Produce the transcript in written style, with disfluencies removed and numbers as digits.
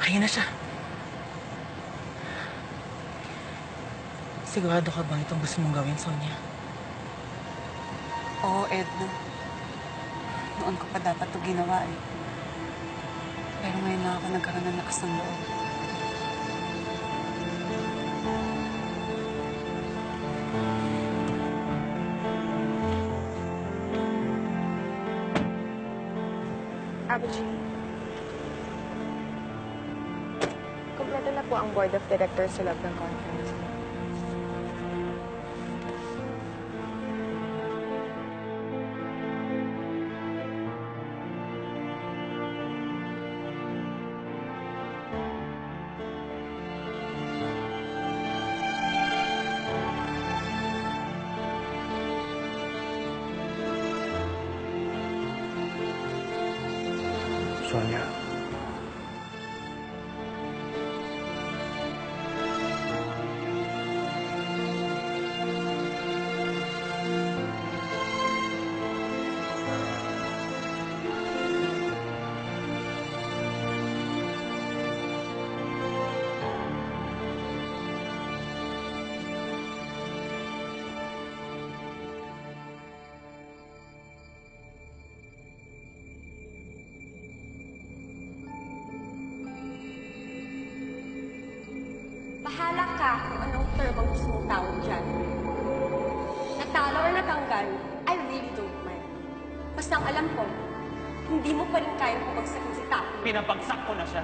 Ayun na siya. Sigurado ka bang itong gusto mong gawin, Sonia? Oo, Edna. Noon ko pa dapat ito ginawa eh. Pero ngayon lang ako nagkaroon ng lakas ng loob. Abuji. Kompleto na po ang Board of Directors sa loob ng conference. Sonia. Bahala ka kung anong term ang gusto mong tawag dyan. Natalo or natanggal, I really don't mind. Basta ang alam ko, hindi mo pa rin kayang pabagsakin si Tapi. Pinabagsak ko na siya.